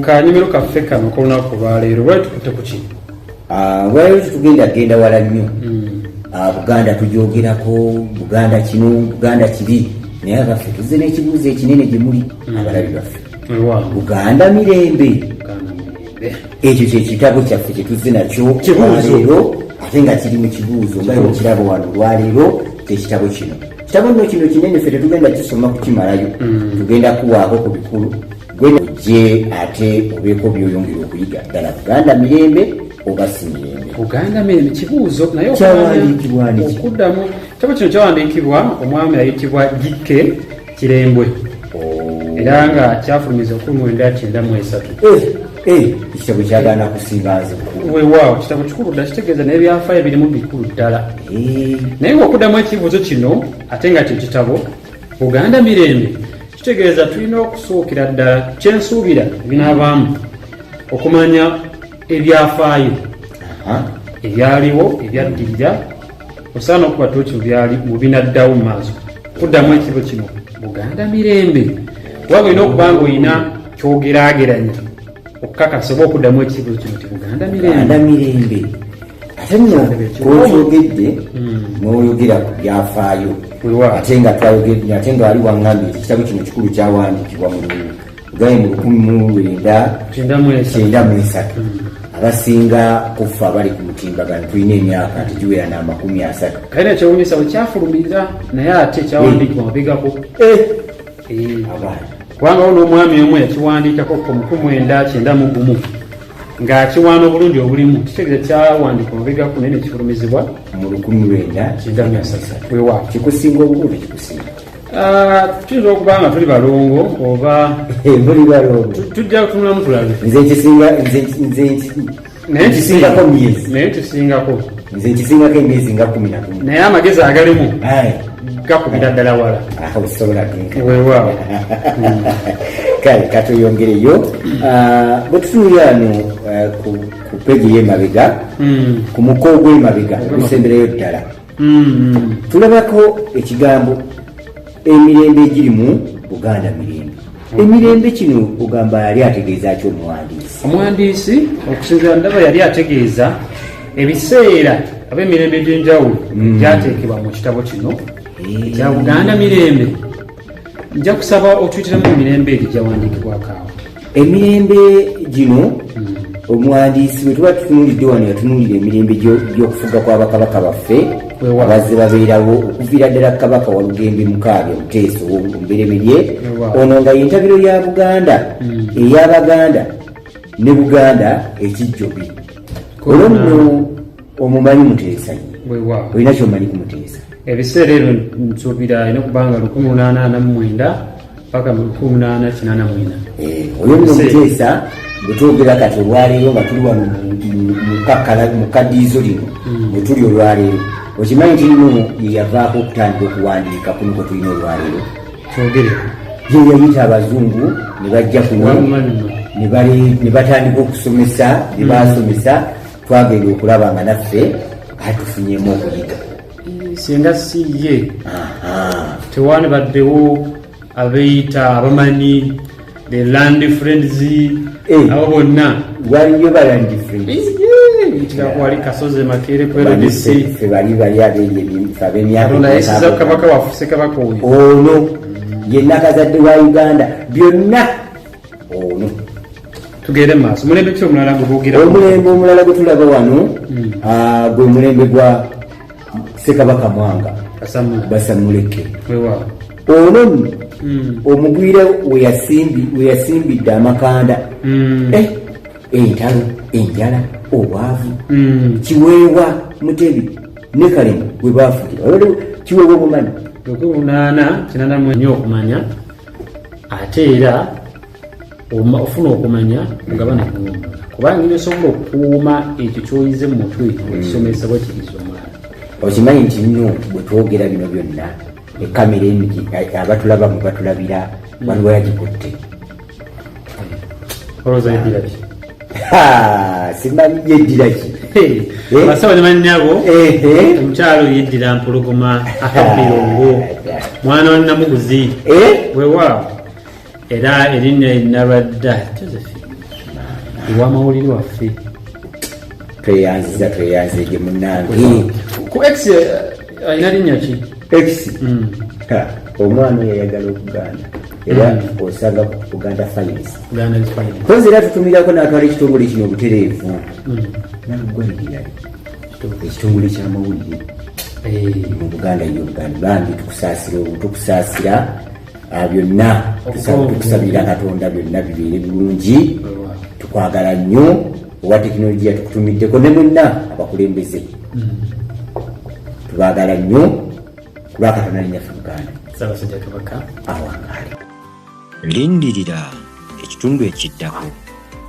mukanyumiro kaffe kano kolunaku lwaleero lwali tukutte ku ki? Wali tugenda wala nnyo. Buganda tujogerako, Buganda kino, Buganda kiri, naye abaffe tuzze n'ekibuuzo ekinene gye muli abalabi baffe. Buganda mirembe. Ekyo kyekitabo kyaffe kye tuzze nakyo olwaleero ate nga kiri mu kibuuzo nga bwe kiraba wano olwaleero kyekitabo kino. Kitabo nno kino kinene ffe tetugenda kisoma kukimalayo, tugenda kuwaako ku bikulu gwe ojje ate obeeko by'oyongera okuyiga ddala Buganda mirembe oba si mirembe. Buganda mirembe kibuuzo naye kyawandiikibwa okuddamu kitabo kino kyawandiikibwa omwami ayitibwa Gikke Kirembwe era nga kyafulumiza 1993. Ekitabo kyagaana kusinga nze weewaawo kitabo kikulu ddala kitegeeza n'ebyafaayo birimu bikulu ddala naye okuddamu ekibuuzo kino ate nga kye kitabo Buganda mirembe kitegeeza tulina okusuukira ddala kyensuubira binaabaamu okumanya ebyafaayo ebyaliwo ebyaddirira osaana okuba toki byali mu binaddawo mu maaso okuddamu ekibo kino Buganda mirembe waba olina okuba nga olina kyogeraageranya okukakasa oba okuddamu ekibuuzo kino ti Buganda mirembe ate nno kwokyogedde n'oyogera ku byafaayo ate nga wali waŋŋambye ekitabo kino kikulu kyawandiikibwa mu 1993 abasinga kufa bali ku mutimbagano tulina emyaka tegiwera n'30 kale nekyewunyisa wekyafulumiza naye ate kyawandiikibwa mabegako kubanga wo n'omwami omu yakiwandiikako ku 1991 ng'akiwaana obulungi obulimu kitegeeza kyawandiikibwa mabegako naye nekifulumizibwa mu 1993 weewaawo kikusinga obukulu tekikusinga tuyinza okuba nga tuli balongo oba muli balongo tujja kutunulamu tulabe nze nkisingako myezi naye kisingako nze nkisingako emyezi nga 11 naye amagezi agalimu gakubira ddala wala osobola weewaawo kale katuyongereyo bwe tutuulira wano ku peegi y'emabega ku muko ogw'emabega gusembereyo ddala tulabako ekigambo emirembe egiri mu Buganda mirembe. Emirembe kino ogamba yali ategeeza ki omuwandiisi okusinziira ndaba yali ategeeza ebiseera ab'emirembe egy'enjawulo gyateekebwa mu kitabo kino ekya Buganda mirembe. Nja kusaba otuyitiramu emirembe eri gyawandiikibwako awo. Emirembe gino omuwandiisi bwe tuba tutunuulidde wano yatunuulira emirembe gy'okufuga kw'abakabaka baffe abazze babeerawo okuviira ddala kabaka Walugembe Mukaabya Muteesa omubereberye ono nga yentabiro ya Buganda ey'Abaganda ne Buganda ekijjobi. Olwo nno omumanyi Muteesa olina kyomanyi ku Muteesa? Ebiseera ebyo nsuubira alina okubanga 1849 paka 1884. Oyo nno Muteesa bwe twogera kati olwaleero nga tuli wano mu kaddiizo lino bwe tuli olwaleero okimanyi nti nno yeyavaako okutandika okuwandiika kuno kwe tulina olwaleero ye yayita abazungu ne bajja kuno ne batandika okusomesa ne basomesa twagenda okulaba nga naffe atufunyemu okuyiga. Singa si ye tewaani baddewo abeeyita abamanyi the land friends abo bonna waliyo balandi friends wali Kasoze Makere kwerodisi fe bali ab'emyaka kabaka wafuse kabaka oyo ono yenna kazadde wa Uganda byonna ono. Tugende maaso omulembe ki omulala gwebugira? Omulembe omulala gwe tulaba wano gwe mulembe gwa Ssekabaka Mwanga Basamuleke. Ono omugwire we yasimbidde amakanda entalo enjala obwavu kiweewa Mutebi ne Kalema bwe baafukira kiweewa obumanyi 1884 okumanya ate era ofuna okumanya mugabane kuwumula kubanga nyo osobola okukuuma ekyo kyoyize mu mutwe ekisomesa bwe kiriza omwana. Okimanyi nti nno bwe twogera bino byonna ekamera emiki abatulaba mwe batulabira waliwo yagikutte olowooza yeddira ki? Simanyi yeddira ki basaba ne bannyabo omukyalo yeddira Mpologoma Akabirongo mwana wa Namuguzi weewaawo era erinnya Nabadda Josephine Wamawulire waffe tweyanzije munnange ku X alina linnya ki? X omwana yayagala okuganda era osanga kuganda finance kozi era tutumirako n'atwala ekitongole kino obutereevu nagwaligira ekitongole ky'amawulire mu buganda yobuganda bambi tukusaasira byonna tukusabirira katonda byonna bibeere bulungi tukwagala nnyo owa tekinologiya tukutumiddeko ne mwenna abakulembeze tubaagala nnyo kulwakatonda linyaffe buganda Ssaabasajja Kabaka awangaale lindirira ekitundu ekiddako.